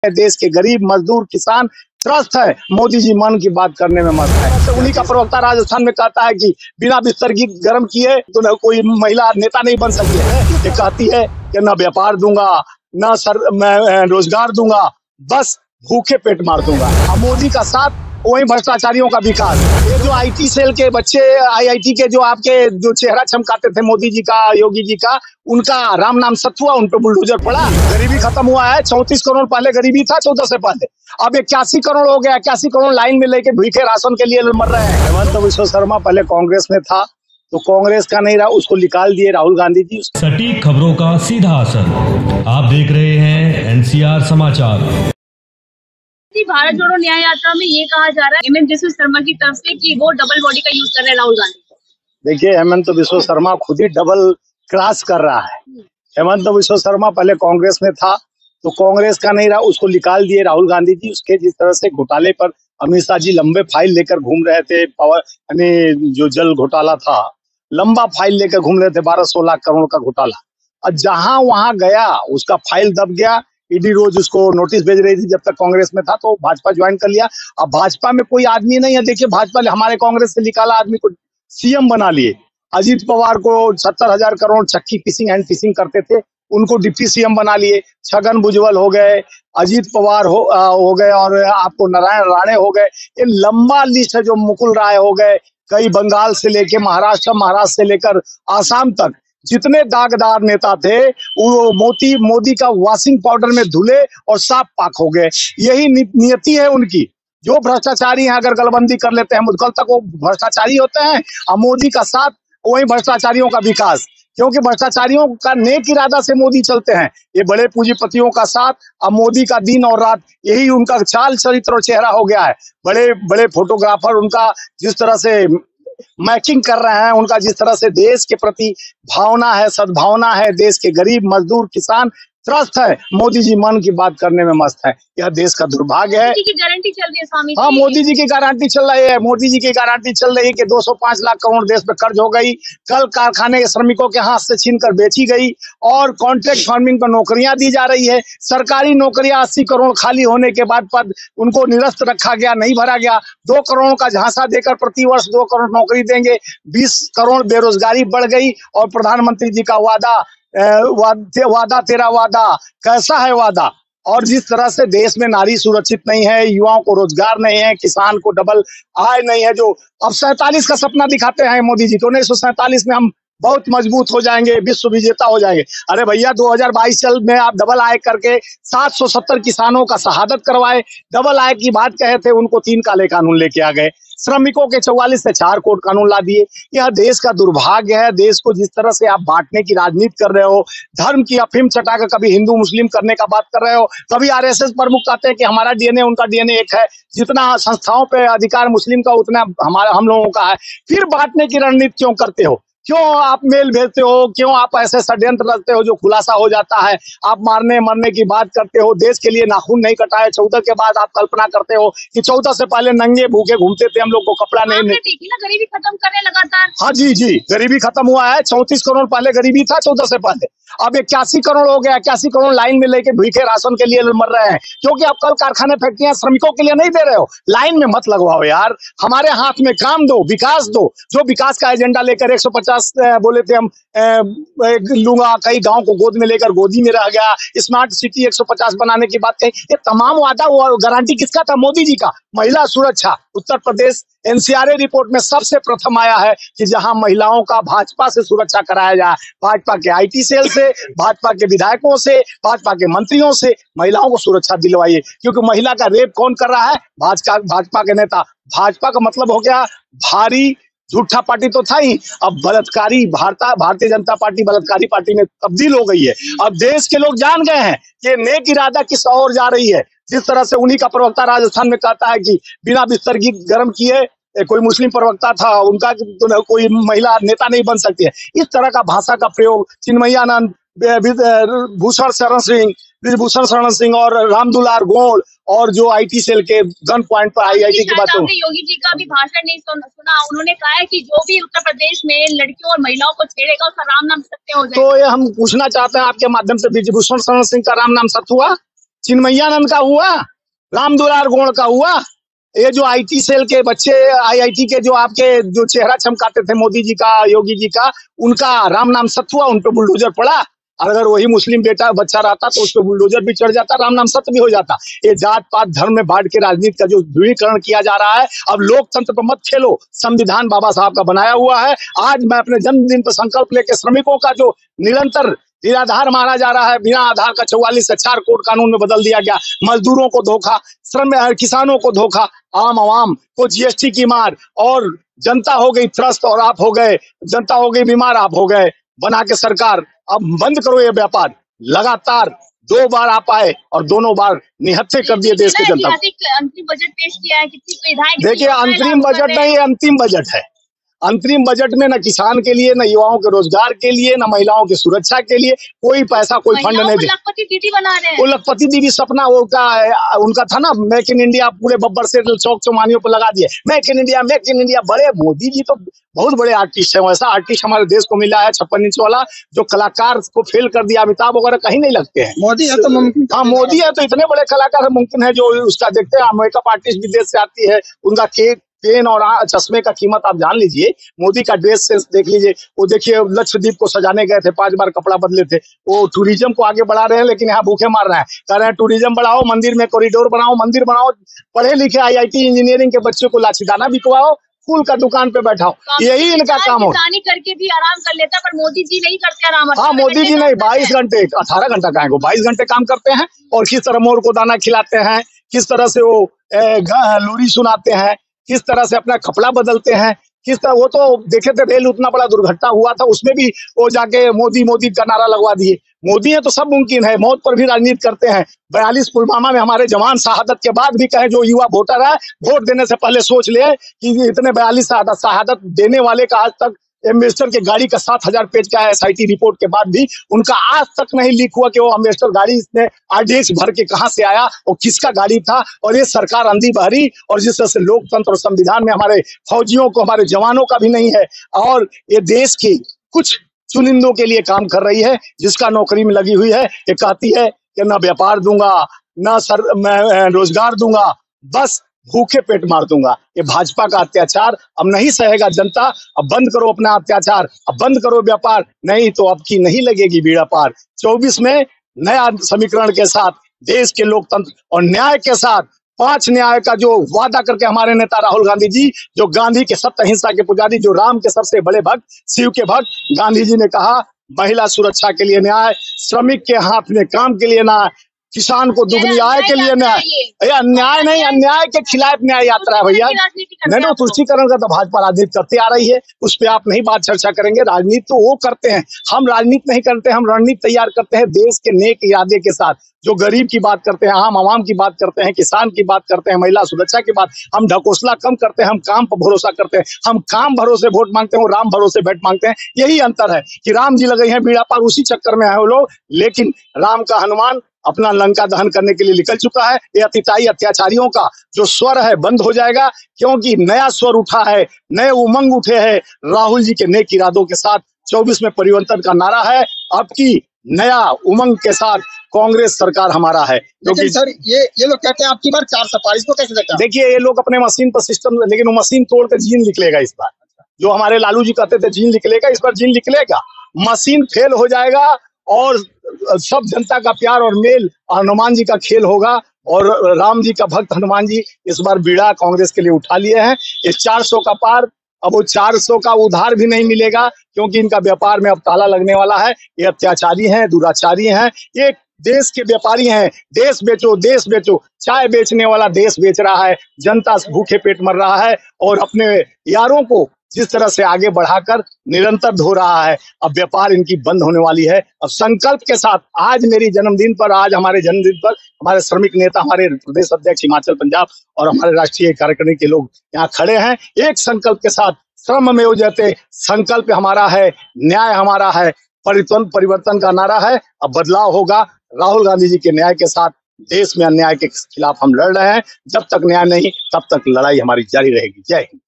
देश के गरीब मजदूर किसान त्रस्त है। मोदी जी मन की बात करने में मस्त है। तो उन्हीं का प्रवक्ता राजस्थान में कहता है कि बिना बिस्तर की गर्म किए तो न कोई महिला नेता नहीं बन सकती है। ये कहती है कि न व्यापार दूंगा, न मैं रोजगार दूंगा, बस भूखे पेट मार दूंगा। अब मोदी का साथ, वही भ्रष्टाचारियों का विकास। ये जो आईटी सेल के बच्चे, आईआईटी के जो आपके जो चेहरा चमकाते थे मोदी जी का, योगी जी का, उनका राम नाम सत्य हुआ, उन पर बुलडोजर पड़ा। गरीबी खत्म हुआ है। 34 करोड़ पहले गरीबी था 14 से पहले, अब 81 करोड़ हो गया। 81 करोड़ लाइन में लेके भूखे राशन के लिए मर रहे हैं। हेमंत बिश्व शर्मा पहले कांग्रेस में था, तो कांग्रेस का नहीं रहा, उसको निकाल दिए राहुल गांधी जी। सटीक खबरों का सीधा असर। आप देख रहे हैं एनसीआर समाचार। भारत जोड़ो न्याय यात्रा में ये कहा जा रहा है हेमंत बिश्व शर्मा की तरफ से कि वो डबल बॉडी का यूज कर रहे हैं राहुल गांधी। देखिए, हेमंत बिश्व शर्मा खुद ही डबल क्रॉस कर रहा है। हेमंत बिश्व शर्मा पहले कांग्रेस में था, तो कांग्रेस का नहीं रहा, उसको निकाल दिए राहुल गांधी जी। उसके जिस तरह से घोटाले पर अमित शाह जी लंबे फाइल लेकर घूम रहे थे, पावर यानी जो जल घोटाला था, लंबा फाइल लेकर घूम रहे थे, 1200 लाख करोड़ का घोटाला। और जहां वहां गया उसका फाइल दब गया। ईडी रोज उसको नोटिस भेज रही थी जब तक कांग्रेस में था, तो भाजपा ज्वाइन कर लिया। अब भाजपा में कोई आदमी नहीं है। देखिए, भाजपा हमारे कांग्रेस से निकाला आदमी को सीएम बना लिए। अजीत पवार को 70,000 करोड़ चक्की फिशिंग एंड फिशिंग करते थे, उनको डिप्टी सीएम बना लिए। छगन भुजबल हो गए, अजीत पवार हो गए, और आपको नारायण राणे हो गए। ये लंबा लिस्ट है। जो मुकुल राय हो गए, कई बंगाल से लेके महाराष्ट्र से लेकर आसाम तक जितने दागदार नेता थे, वो मोदी का वॉशिंग पाउडर में धुले और साफ पाक हो गए। यही नियति है उनकी। जो भ्रष्टाचारी हैं, अगर गलबंदी कर लेते हैं मुद्गल तक, वो भ्रष्टाचारी होते हैं। और मोदी का साथ, वही भ्रष्टाचारियों का विकास। क्योंकि भ्रष्टाचारियों का नेक इरादा से मोदी चलते हैं। ये बड़े पूंजीपतियों का साथ, अब मोदी का दिन और रात, यही उनका चाल चरित्र और चेहरा हो गया है। बड़े बड़े फोटोग्राफर उनका जिस तरह से मैचिंग कर रहे हैं, उनका जिस तरह से देश के प्रति भावना है, सद्भावना है, देश के गरीब मजदूर किसान त्रस्त है। मोदी जी मन की बात करने में मस्त है। यह देश का दुर्भाग्य है। मोदी जी की गारंटी चल रही है स्वामी। हाँ, मोदी जी की गारंटी चल रही है। मोदी जी की गारंटी चल रही है कि 205 लाख करोड़ देश पे कर्ज हो गई। कल कारखाने के श्रमिकों के हाथ से छीन कर बेची गई, और कॉन्ट्रैक्ट फार्मिंग पर नौकरियां दी जा रही है। सरकारी नौकरियां 80 करोड़ खाली होने के बाद पद उनको निरस्त रखा गया, नहीं भरा गया। 2 करोड़ का झांसा देकर प्रतिवर्ष 2 करोड़ नौकरी देंगे। 20 करोड़ बेरोजगारी बढ़ गई। और प्रधानमंत्री जी का वादा तेरा वादा, कैसा है वादा। और जिस तरह से देश में नारी सुरक्षित नहीं है, युवाओं को रोजगार नहीं है, किसान को डबल आय नहीं है, जो अब 47 का सपना दिखाते हैं मोदी जी, तो 1947 में हम बहुत मजबूत हो जाएंगे, विश्व विजेता हो जाएंगे। अरे भैया, 2022 साल में आप डबल आय करके 770 किसानों का शहादत करवाए। डबल आय की बात कहे थे, उनको 3 काले कानून लेके आ गए। श्रमिकों के 44 से 4 कोड कानून ला दिए। यह देश का दुर्भाग्य है। देश को जिस तरह से आप बांटने की राजनीति कर रहे हो, धर्म की अफीम चटाकर कभी हिंदू मुस्लिम करने का बात कर रहे हो, कभी आरएसएस प्रमुख कहते हैं कि हमारा डीएनए उनका डीएनए एक है, जितना संस्थाओं पे अधिकार मुस्लिम का उतना हम लोगों का है। फिर बांटने की रणनीति क्यों करते हो? क्यों आप मेल भेजते हो? क्यों आप ऐसे षड्यंत्र रचते हो जो खुलासा हो जाता है? आप मारने मरने की बात करते हो। देश के लिए नाखून नहीं कटाए 14 के बाद। आप कल्पना करते हो कि 14 से पहले नंगे भूखे घूमते थे, हम लोग को कपड़ा नहीं। गरीबी खत्म करे लगातार। हाँ जी, गरीबी खत्म हुआ है। 34 करोड़ पहले गरीबी था 14 से पहले, अब 81 करोड़ हो गया। 81 करोड़ लाइन में लेके भूखे राशन के लिए मर रहे हैं। क्योंकि अब कल कारखाने फैक्ट्रियां श्रमिकों के लिए नहीं दे रहे हो। लाइन में मत लगवाओ यार, हमारे हाथ में काम दो, विकास दो। जो विकास का एजेंडा लेकर 150 बोले थे हम लूंगा, कई गांव को गोद में लेकर गोदी में रह गया। स्मार्ट सिटी 150 बनाने की बात कही। ये तमाम वादा गारंटी किसका था? मोदी जी का। महिला सुरक्षा, उत्तर प्रदेश एनसीआरए रिपोर्ट में सबसे प्रथम आया है कि जहां महिलाओं का भाजपा से सुरक्षा कराया जाए। भाजपा के आईटी सेल से, भाजपा के विधायकों से, भाजपा के मंत्रियों से महिलाओं को सुरक्षा दिलवाइए। क्योंकि महिला का रेप कौन कर रहा है? भाजपा के नेता। भाजपा का मतलब हो गया भारी झूठा पार्टी तो था ही, अब बलात्कारी भारतीय जनता पार्टी बलात्कारी पार्टी में तब्दील हो गई है। अब देश के लोग जान गए हैं कि नेक इरादा किस ओर जा रही है। जिस तरह से उन्हीं का प्रवक्ता राजस्थान में कहता है कि बिना बिस्तर की गर्म किए, कोई मुस्लिम प्रवक्ता था उनका, तो कोई महिला नेता नहीं बन सकती है। इस तरह का भाषा का प्रयोग चिन्मयानंद, ब्रिजभूषण शरण सिंह और रामदुलार गोड़, और जो आईटी सेल के गन पॉइंट पर आईआईटी की बात। योगी जी का भी भाषण नहीं सुना। उन्होंने कहा है कि जो भी उत्तर प्रदेश में लड़कियों और महिलाओं को छेड़ेगा उसका राम नाम सत्य हो जाएगा। तो ये हम पूछना चाहते हैं आपके माध्यम से, ब्रिजभूषण शरण सिंह का राम नाम सत्य हुआ? चिन्मयानंद का हुआ, राम दुलार गौड़ का हुआ, ये जो आईटी सेल के बच्चे, आईआईटी के जो आपके जो चेहरा चमकाते थे मोदी जी का, योगी जी का, उनका राम नाम सत्य हुआ, उन पे बुलडोजर पड़ा। अगर वही मुस्लिम बेटा बच्चा रहता तो उस पर बुलडोजर भी चढ़ जाता, राम नाम सत्य भी हो जाता। ये जात पात धर्म में बांट के राजनीति का जो ध्रुवीकरण किया जा रहा है, अब लोकतंत्र पर मत खेलो। संविधान बाबा साहब का बनाया हुआ है। आज मैं अपने जन्मदिन पर संकल्प लेके श्रमिकों का जो निरंतर निराधार मारा जा रहा है, बिना आधार का 44 से 4 कोड कानून में बदल दिया गया, मजदूरों को धोखा, श्रम किसानों को धोखा, आम आवाम को जीएसटी की मार, और जनता हो गई त्रस्त और आप हो गए, जनता हो गई बीमार, आप हो गए बना के सरकार। अब बंद करो ये व्यापार। लगातार 2 बार आप आए और दोनों बार निहत्थे कर दिए देश की जनता। अंतरिम बजट पेश किया है, कितनी सुविधाएं। देखिए अंतरिम बजट नहीं, अंतिम बजट है। अंतरिम बजट में न किसान के लिए, न युवाओं के रोजगार के लिए, न महिलाओं की सुरक्षा के लिए कोई पैसा, कोई फंड नहीं दे। लखपति दीदी बना रहे हैं। वो लखपति दीदी सपना वो उनका था ना, मेक इन इंडिया, पूरे बब्बर से चौक चौमानियों पर लगा दिए make in India, make in India. बड़े मोदी जी तो बहुत बड़े आर्टिस्ट है। वैसा आर्टिस्ट हमारे देश को मिला है 56 इंच वाला, जो कलाकार को फेल कर दिया। अमिताभ वगैरह कहीं नहीं लगते हैं। मोदी है तो मुमकिन। हाँ मोदी है तो इतने बड़े कलाकार मुमकिन है। जो उसका देखते हैं, मेकअप आर्टिस्ट विदेश से आती है, उनका केक, पेन और चश्मे का कीमत आप जान लीजिए। मोदी का ड्रेस सेंस देख लीजिए। वो देखिए लक्षद्वीप को सजाने गए थे, 5 बार कपड़ा बदले थे। वो टूरिज्म को आगे बढ़ा रहे हैं, लेकिन यहाँ भूखे मार रहे हैं। कह रहे हैं टूरिज्म बढ़ाओ, मंदिर में कॉरिडोर बनाओ, मंदिर बनाओ, पढ़े लिखे आईआईटी इंजीनियरिंग के बच्चों को लाचीदाना बिकवाओ, फूल का दुकान पे बैठाओ। यही इनका काम हो। किसानी करके भी आराम कर लेता, पर मोदी जी नहीं करते आराम। हाँ मोदी जी नहीं, 22 घंटे 18 घंटा कहेंगे, 22 घंटे काम करते हैं। और किस तरह मोर को दाना खिलाते हैं, किस तरह से वो लोरी सुनाते हैं, किस तरह से अपना कपड़ा बदलते हैं, किस तरह। वो तो देखे थे रेल उतना बड़ा दुर्घटना हुआ था, उसमें भी वो जाके मोदी मोदी का नारा लगवा दिए। मोदी है तो सब मुमकिन है। मौत पर भी राजनीति करते हैं। 42 पुलवामा में हमारे जवान शहादत के बाद भी कहे जो युवा वोटर है, वोट देने से पहले सोच ले कि इतने 42 शहादत देने वाले का आज तक एम्बेसडर के गाड़ी का 7000 पेज का एसआईटी रिपोर्ट के बाद भी उनका आज तक नहीं लीक हुआ कि वो एम्बेसडर गाड़ी इसने आरडीएक्स भर के कहां से आया और किसका गाड़ी था। और ये सरकार अंधी बहरी, और जिस तरह से लोकतंत्र और संविधान में हमारे फौजियों को, हमारे जवानों का भी नहीं है, और ये देश की कुछ चुनिंदों के लिए काम कर रही है, जिसका नौकरी में लगी हुई है। ये कहती है कि ना व्यापार दूंगा, ना मैं रोजगार दूंगा, बस भूखे पेट मार दूंगा। ये भाजपा का अत्याचार अब नहीं सहेगा जनता। अब बंद करो अपना अत्याचार, अब बंद करो व्यापार, नहीं तो अब की नहीं लगेगी बीड़ा पार। 24 में नया समीकरण के साथ, देश के लोकतंत्र और न्याय के साथ, 5 न्याय का जो वादा करके हमारे नेता राहुल गांधी जी, जो गांधी के सत्य अहिंसा के पुजारी, जो राम के सबसे बड़े भक्त, शिव के भक्त, गांधी जी ने कहा महिला सुरक्षा के लिए न्याय, श्रमिक के हाथ में काम के लिए न्याय, किसान को दुगनी आय के लिए न्याय। अन्याय नहीं, अन्याय के खिलाफ न्याय यात्रा है भैया। नहीं तो तुष्टीकरण का तो भाजपा राजनीति करते आ रही है, उस पर आप नहीं बात चर्चा करेंगे। राजनीति तो वो करते हैं, हम राजनीति नहीं करते। हम रणनीति तैयार करते हैं देश के नेक इरादे के साथ। जो गरीब की बात करते हैं, आम आवाम की बात करते हैं, किसान की बात करते हैं, महिला सुरक्षा की बात। हम ढकोसला कम करते हैं, हम काम पर भरोसा करते हैं। हम काम भरोसे वोट मांगते हैं, राम भरोसे वोट मांगते हैं। यही अंतर है कि राम जी लगे हैं बीड़ा पार, उसी चक्कर में है वो लोग। लेकिन राम का हनुमान अपना लंका दहन करने के लिए निकल चुका है। ये अतिताई अत्याचारियों का जो स्वर है बंद हो जाएगा, क्योंकि नया स्वर उठा है, नए उमंग उठे हैं राहुल जी के नेक इरादों के साथ। 24 में परिवर्तन का नारा है। अब की नया उमंग के साथ कांग्रेस सरकार हमारा है। क्योंकि सर ये लोग कहते हैं आपकी बार 4 सपा, इसको कैसे देखते हैं? देखिए ये लोग अपने मशीन पर सिस्टम, लेकिन वो मशीन तोड़ कर जीन निकलेगा इस बार। जो हमारे लालू जी कहते थे जीन निकलेगा, इस बार जीन निकलेगा। मशीन फेल हो जाएगा और सब जनता का प्यार और मेल हनुमान जी का खेल होगा। और राम जी का भक्त हनुमान जी इस बार बीड़ा कांग्रेस के लिए उठा लिए हैं। इस 400 का पार, अब वो 400 का उधार भी नहीं मिलेगा, क्योंकि इनका व्यापार में अब ताला लगने वाला है। ये अत्याचारी हैं, दुराचारी हैं, ये देश के व्यापारी हैं। देश बेचो, देश बेचो। चाय बेचने वाला देश बेच रहा है, जनता भूखे पेट मर रहा है, और अपने यारों को जिस तरह से आगे बढ़ाकर निरंतर धो रहा है। अब व्यापार इनकी बंद होने वाली है। अब संकल्प के साथ आज मेरी जन्मदिन पर, आज हमारे जन्मदिन पर हमारे श्रमिक नेता, हमारे प्रदेश अध्यक्ष हिमाचल पंजाब और हमारे राष्ट्रीय कार्यकारिणी के लोग यहाँ खड़े हैं। एक संकल्प के साथ, श्रममेव जयते, संकल्प हमारा है, न्याय हमारा है, परिवर्तन का नारा है। अब बदलाव होगा राहुल गांधी जी के न्याय के साथ। देश में अन्याय के खिलाफ हम लड़ रहे हैं। जब तक न्याय नहीं, तब तक लड़ाई हमारी जारी रहेगी। जय हिंद।